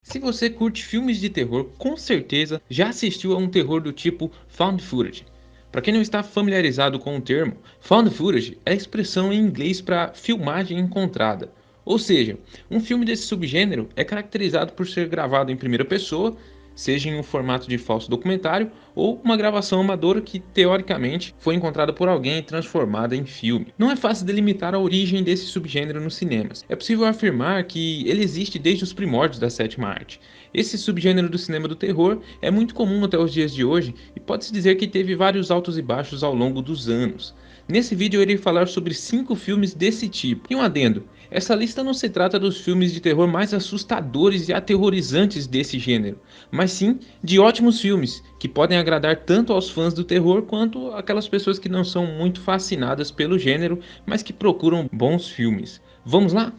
Se você curte filmes de terror, com certeza já assistiu a um terror do tipo Found Footage. Para quem não está familiarizado com o termo, Found Footage é a expressão em inglês para filmagem encontrada. Ou seja, um filme desse subgênero é caracterizado por ser gravado em primeira pessoa, seja em um formato de falso documentário ou uma gravação amadora que teoricamente foi encontrada por alguém e transformada em filme. Não é fácil delimitar a origem desse subgênero nos cinemas. É possível afirmar que ele existe desde os primórdios da sétima arte. Esse subgênero do cinema do terror é muito comum até os dias de hoje e pode-se dizer que teve vários altos e baixos ao longo dos anos. Nesse vídeo eu irei falar sobre 5 filmes desse tipo. E um adendo, essa lista não se trata dos filmes de terror mais assustadores e aterrorizantes desse gênero, mas sim de ótimos filmes, que podem agradar tanto aos fãs do terror quanto aquelas pessoas que não são muito fascinadas pelo gênero, mas que procuram bons filmes. Vamos lá?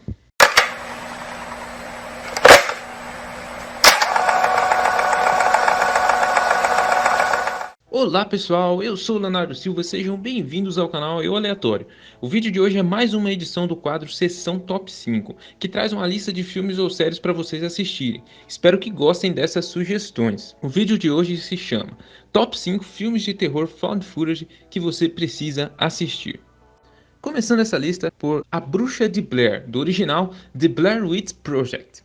Olá pessoal, eu sou o Leonardo Silva, sejam bem-vindos ao canal Eu Aleatório. O vídeo de hoje é mais uma edição do quadro Sessão Top 5, que traz uma lista de filmes ou séries para vocês assistirem. Espero que gostem dessas sugestões. O vídeo de hoje se chama Top 5 Filmes de Terror Found Footage que você precisa assistir. Começando essa lista por A Bruxa de Blair, do original The Blair Witch Project.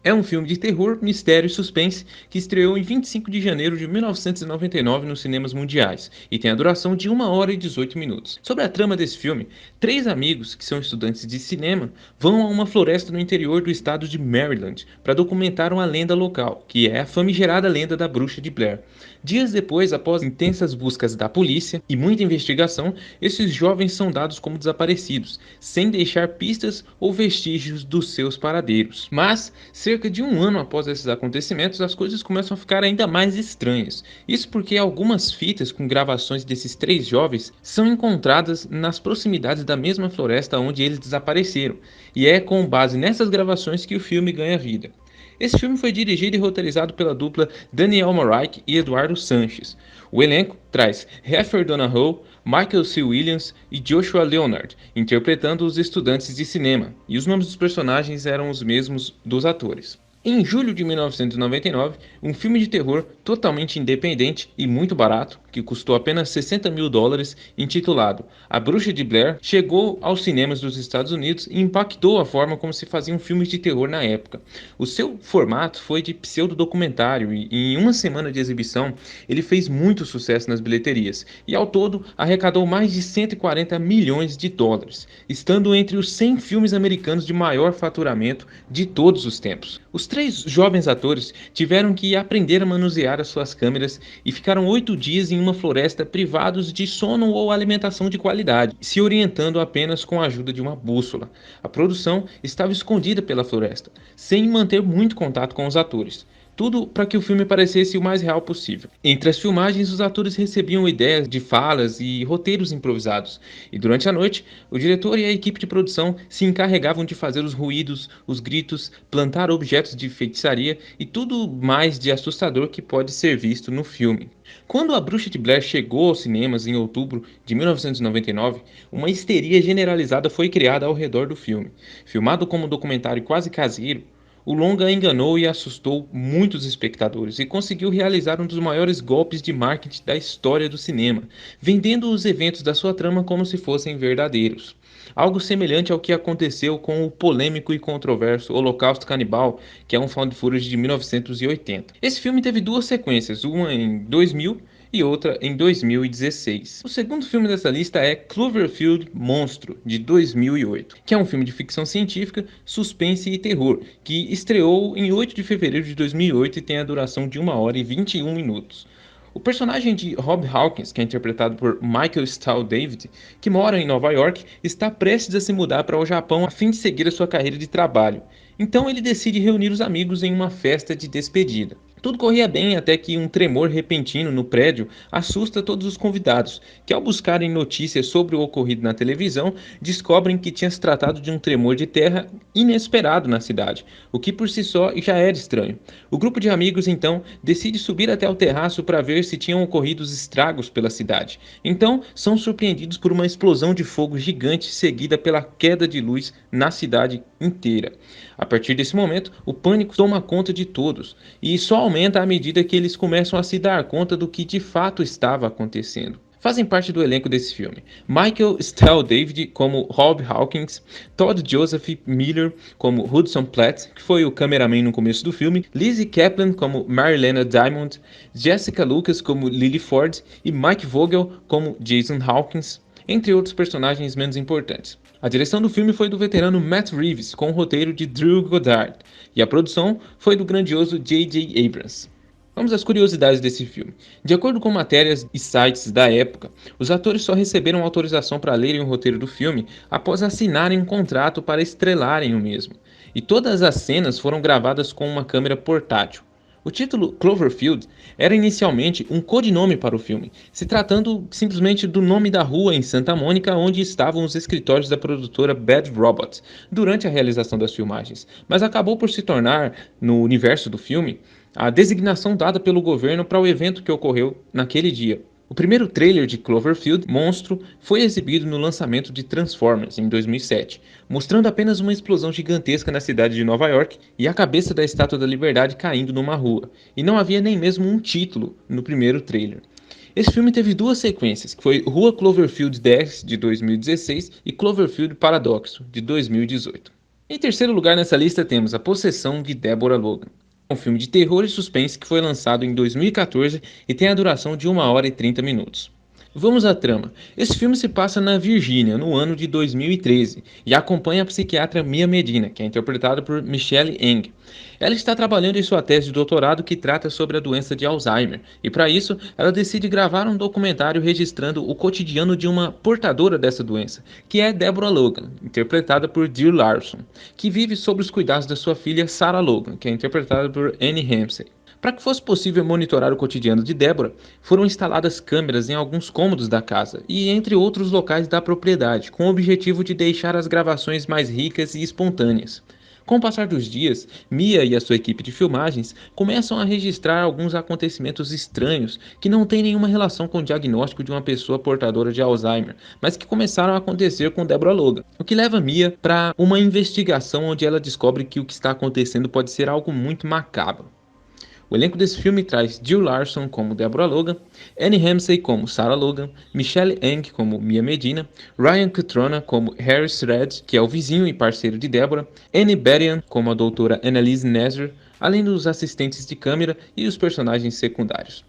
É um filme de terror, mistério e suspense que estreou em 25 de janeiro de 1999 nos cinemas mundiais e tem a duração de 1 hora e 18 minutos. Sobre a trama desse filme, 3 amigos, que são estudantes de cinema, vão a uma floresta no interior do estado de Maryland para documentar uma lenda local, que é a famigerada lenda da Bruxa de Blair. Dias depois, após intensas buscas da polícia e muita investigação, esses jovens são dados como desaparecidos, sem deixar pistas ou vestígios dos seus paradeiros. Mas, cerca de 1 ano após esses acontecimentos, as coisas começam a ficar ainda mais estranhas. Isso porque algumas fitas com gravações desses 3 jovens são encontradas nas proximidades da mesma floresta onde eles desapareceram, e é com base nessas gravações que o filme ganha vida. Esse filme foi dirigido e roteirizado pela dupla Daniel Myrick e Eduardo Sanches. O elenco traz Heifer Donahoe, Michael C. Williams e Joshua Leonard, interpretando os estudantes de cinema, e os nomes dos personagens eram os mesmos dos atores. Em julho de 1999, um filme de terror totalmente independente e muito barato, que custou apenas $60.000, intitulado A Bruxa de Blair, chegou aos cinemas dos Estados Unidos e impactou a forma como se faziam filmes de terror na época. O seu formato foi de pseudo-documentário e, em uma semana de exibição, ele fez muito sucesso nas bilheterias e, ao todo, arrecadou mais de $140 milhões, estando entre os 100 filmes americanos de maior faturamento de todos os tempos. Os 3 jovens atores tiveram que aprender a manusear as suas câmeras e ficaram 8 dias em uma floresta privados de sono ou alimentação de qualidade, se orientando apenas com a ajuda de uma bússola. A produção estava escondida pela floresta, sem manter muito contato com os atores. Tudo para que o filme parecesse o mais real possível. Entre as filmagens, os atores recebiam ideias de falas e roteiros improvisados, e durante a noite, o diretor e a equipe de produção se encarregavam de fazer os ruídos, os gritos, plantar objetos de feitiçaria e tudo mais de assustador que pode ser visto no filme. Quando A Bruxa de Blair chegou aos cinemas em outubro de 1999, uma histeria generalizada foi criada ao redor do filme. Filmado como um documentário quase caseiro, o longa enganou e assustou muitos espectadores e conseguiu realizar um dos maiores golpes de marketing da história do cinema, vendendo os eventos da sua trama como se fossem verdadeiros. Algo semelhante ao que aconteceu com o polêmico e controverso Holocausto Canibal, que é um found footage de 1980. Esse filme teve 2 sequências, uma em 2000 e outra em 2016. O segundo filme dessa lista é Cloverfield Monstro, de 2008, que é um filme de ficção científica, suspense e terror, que estreou em 8 de fevereiro de 2008 e tem a duração de 1 hora e 21 minutos. O personagem de Rob Hawkins, que é interpretado por Michael Stahl David, que mora em Nova York, está prestes a se mudar para o Japão a fim de seguir a sua carreira de trabalho. Então ele decide reunir os amigos em uma festa de despedida. Tudo corria bem até que um tremor repentino no prédio assusta todos os convidados, que ao buscarem notícias sobre o ocorrido na televisão, descobrem que tinha se tratado de um tremor de terra inesperado na cidade, o que por si só já era estranho. O grupo de amigos então decide subir até o terraço para ver se tinham ocorrido estragos pela cidade. Então são surpreendidos por uma explosão de fogo gigante seguida pela queda de luz na cidade inteira. A partir desse momento, o pânico toma conta de todos e só aumenta à medida que eles começam a se dar conta do que de fato estava acontecendo. Fazem parte do elenco desse filme Michael Stell David como Rob Hawkins, Todd Joseph Miller como Hudson Platt, que foi o cameraman no começo do filme, Lizzie Kaplan como Marilena Diamond, Jessica Lucas como Lily Ford e Mike Vogel como Jason Hawkins, entre outros personagens menos importantes. A direção do filme foi do veterano Matt Reeves, com o roteiro de Drew Goddard, e a produção foi do grandioso J.J. Abrams. Vamos às curiosidades desse filme. De acordo com matérias e sites da época, os atores só receberam autorização para lerem o roteiro do filme após assinarem um contrato para estrelarem o mesmo. E todas as cenas foram gravadas com uma câmera portátil. O título Cloverfield era inicialmente um codinome para o filme, se tratando simplesmente do nome da rua em Santa Mônica onde estavam os escritórios da produtora Bad Robot durante a realização das filmagens, mas acabou por se tornar, no universo do filme, a designação dada pelo governo para o evento que ocorreu naquele dia. O primeiro trailer de Cloverfield Monstro foi exibido no lançamento de Transformers em 2007, mostrando apenas uma explosão gigantesca na cidade de Nova York e a cabeça da Estátua da Liberdade caindo numa rua, e não havia nem mesmo um título no primeiro trailer. Esse filme teve duas sequências, que foi Rua Cloverfield 10, de 2016, e Cloverfield Paradoxo, de 2018. Em terceiro lugar nessa lista temos A Possessão de Deborah Logan, um filme de terror e suspense que foi lançado em 2014 e tem a duração de 1 hora e 30 minutos. Vamos à trama. Esse filme se passa na Virgínia, no ano de 2013, e acompanha a psiquiatra Mia Medina, que é interpretada por Michelle Eng. Ela está trabalhando em sua tese de doutorado que trata sobre a doença de Alzheimer, e para isso ela decide gravar um documentário registrando o cotidiano de uma portadora dessa doença, que é Deborah Logan, interpretada por Brie Larson, que vive sob os cuidados da sua filha Sarah Logan, que é interpretada por Anne Ramsey. Para que fosse possível monitorar o cotidiano de Deborah, foram instaladas câmeras em alguns cômodos da casa e entre outros locais da propriedade, com o objetivo de deixar as gravações mais ricas e espontâneas. Com o passar dos dias, Mia e a sua equipe de filmagens começam a registrar alguns acontecimentos estranhos que não têm nenhuma relação com o diagnóstico de uma pessoa portadora de Alzheimer, mas que começaram a acontecer com Deborah Logan, o que leva Mia para uma investigação onde ela descobre que o que está acontecendo pode ser algo muito macabro. O elenco desse filme traz Brie Larson como Deborah Logan, Anne Ramsey como Sarah Logan, Michelle Eng como Mia Medina, Ryan Cutrona como Harris Red, que é o vizinho e parceiro de Deborah, Annie Berian como a doutora Annalise Nasser, além dos assistentes de câmera e os personagens secundários.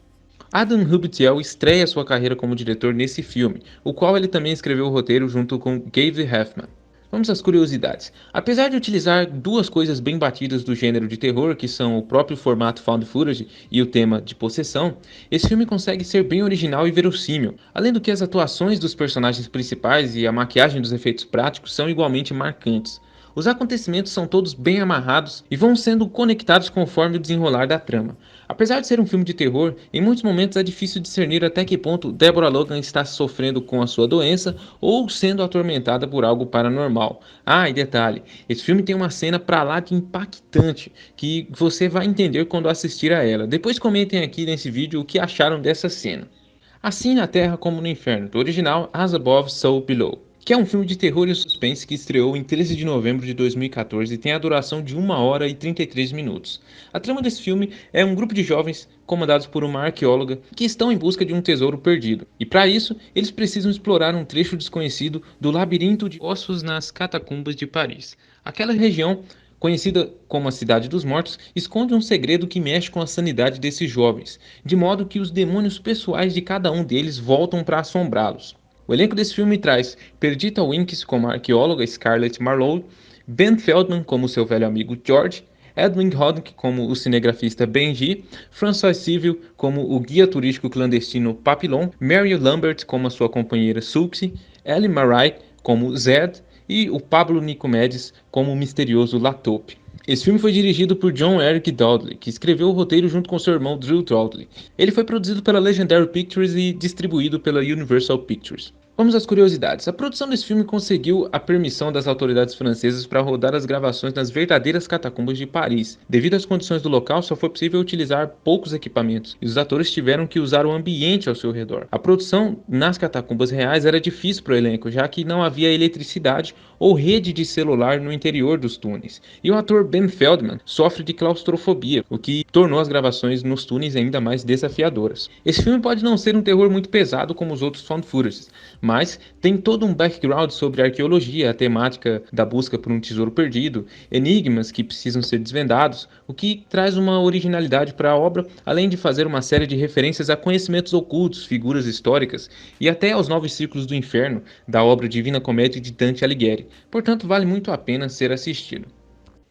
Adam Hubtiel estreia sua carreira como diretor nesse filme, o qual ele também escreveu o roteiro junto com Gabe Hoffman. Vamos às curiosidades. Apesar de utilizar duas coisas bem batidas do gênero de terror, que são o próprio formato found footage e o tema de possessão, esse filme consegue ser bem original e verossímil, além do que as atuações dos personagens principais e a maquiagem dos efeitos práticos são igualmente marcantes. Os acontecimentos são todos bem amarrados e vão sendo conectados conforme o desenrolar da trama. Apesar de ser um filme de terror, em muitos momentos é difícil discernir até que ponto Deborah Logan está sofrendo com a sua doença ou sendo atormentada por algo paranormal. Ah, e detalhe, esse filme tem uma cena pra lá de impactante que você vai entender quando assistir a ela. Depois comentem aqui nesse vídeo o que acharam dessa cena. Assim na Terra como no Inferno, do original As Above, So Below, que é um filme de terror e suspense que estreou em 13 de novembro de 2014 e tem a duração de 1 hora e 33 minutos. A trama desse filme é um grupo de jovens comandados por uma arqueóloga que estão em busca de um tesouro perdido. E para isso, eles precisam explorar um trecho desconhecido do labirinto de ossos nas catacumbas de Paris. Aquela região, conhecida como a Cidade dos Mortos, esconde um segredo que mexe com a sanidade desses jovens, de modo que os demônios pessoais de cada um deles voltam para assombrá-los. O elenco desse filme traz Perdita Winks como a arqueóloga Scarlett Marlowe, Ben Feldman como seu velho amigo George, Edwin Hodge como o cinegrafista Benji, François Civil como o guia turístico clandestino Papillon, Mary Lambert como a sua companheira Sulcy, Ellie Marai como Zed e o Pablo Nicomedes como o misterioso Latope. Esse filme foi dirigido por John Eric Dowdley, que escreveu o roteiro junto com seu irmão Drew Dowdley. Ele foi produzido pela Legendary Pictures e distribuído pela Universal Pictures. Vamos às curiosidades. A produção desse filme conseguiu a permissão das autoridades francesas para rodar as gravações nas verdadeiras catacumbas de Paris. Devido às condições do local, só foi possível utilizar poucos equipamentos, e os atores tiveram que usar o ambiente ao seu redor. A produção nas catacumbas reais era difícil para o elenco, já que não havia eletricidade ou rede de celular no interior dos túneis. E o ator Ben Feldman sofre de claustrofobia, o que tornou as gravações nos túneis ainda mais desafiadoras. Esse filme pode não ser um terror muito pesado como os outros found footage, mas tem todo um background sobre arqueologia, a temática da busca por um tesouro perdido, enigmas que precisam ser desvendados, o que traz uma originalidade para a obra, além de fazer uma série de referências a conhecimentos ocultos, figuras históricas e até aos 9 círculos do inferno da obra Divina Comédia de Dante Alighieri. Portanto, vale muito a pena ser assistido.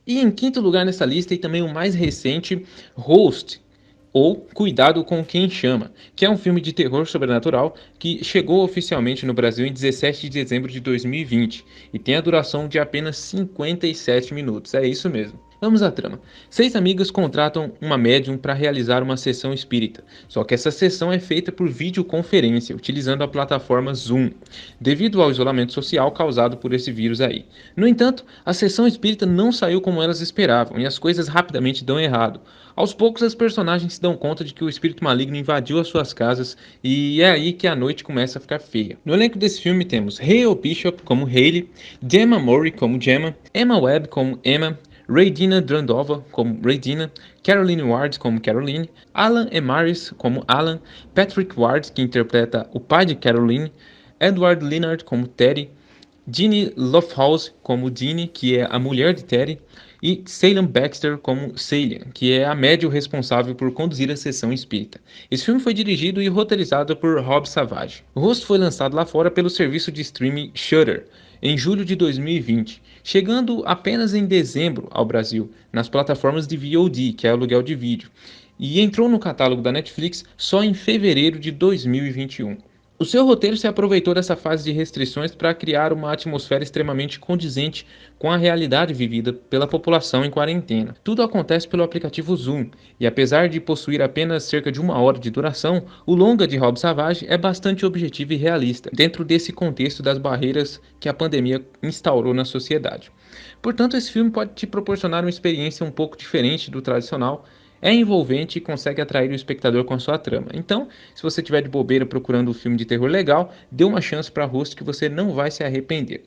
E em quinto lugar nessa lista, e também o mais recente, Host, ou Cuidado com Quem Chama, que é um filme de terror sobrenatural que chegou oficialmente no Brasil em 17 de dezembro de 2020 e tem a duração de apenas 57 minutos, é isso mesmo. Vamos à trama. 6 amigas contratam uma médium para realizar uma sessão espírita, só que essa sessão é feita por videoconferência, utilizando a plataforma Zoom, devido ao isolamento social causado por esse vírus aí. No entanto, a sessão espírita não saiu como elas esperavam e as coisas rapidamente dão errado. Aos poucos, as personagens se dão conta de que o espírito maligno invadiu as suas casas e é aí que a noite começa a ficar feia. No elenco desse filme temos Hale Bishop como Hayley, Gemma Murray como Gemma, Emma Webb como Emma, Raydina Drandova como Raydina, Caroline Ward como Caroline, Alan Emaris como Alan, Patrick Ward, que interpreta o pai de Caroline, Edward Leonard como Teddy, Jeannie Lofthouse como Jeannie, que é a mulher de Teddy, e Salem Baxter como Salem, que é a médium responsável por conduzir a sessão espírita. Esse filme foi dirigido e roteirizado por Rob Savage. O rosto foi lançado lá fora pelo serviço de streaming Shudder em julho de 2020, chegando apenas em dezembro ao Brasil, nas plataformas de VOD, que é aluguel de vídeo, e entrou no catálogo da Netflix só em fevereiro de 2021. O seu roteiro se aproveitou dessa fase de restrições para criar uma atmosfera extremamente condizente com a realidade vivida pela população em quarentena. Tudo acontece pelo aplicativo Zoom, e apesar de possuir apenas cerca de 1 hora de duração, o longa de Rob Savage é bastante objetivo e realista, dentro desse contexto das barreiras que a pandemia instaurou na sociedade. Portanto, esse filme pode te proporcionar uma experiência um pouco diferente do tradicional, é envolvente e consegue atrair o espectador com a sua trama. Então, se você tiver de bobeira procurando um filme de terror legal, dê uma chance para Host que você não vai se arrepender.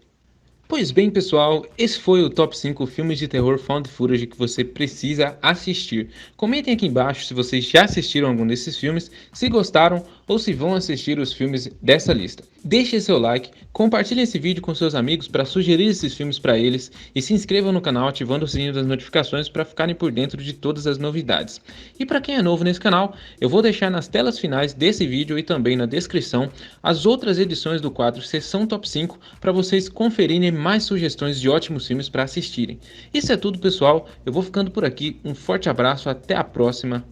Pois bem, pessoal, esse foi o top 5 filmes de terror found footage que você precisa assistir. Comentem aqui embaixo se vocês já assistiram algum desses filmes, se gostaram ou se vão assistir os filmes dessa lista. Deixe seu like, compartilhe esse vídeo com seus amigos para sugerir esses filmes para eles e se inscrevam no canal ativando o sininho das notificações para ficarem por dentro de todas as novidades. E para quem é novo nesse canal, eu vou deixar nas telas finais desse vídeo e também na descrição as outras edições do quadro Sessão Top 5 para vocês conferirem mais sugestões de ótimos filmes para assistirem. Isso é tudo, pessoal, eu vou ficando por aqui, um forte abraço, até a próxima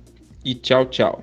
e tchau, tchau.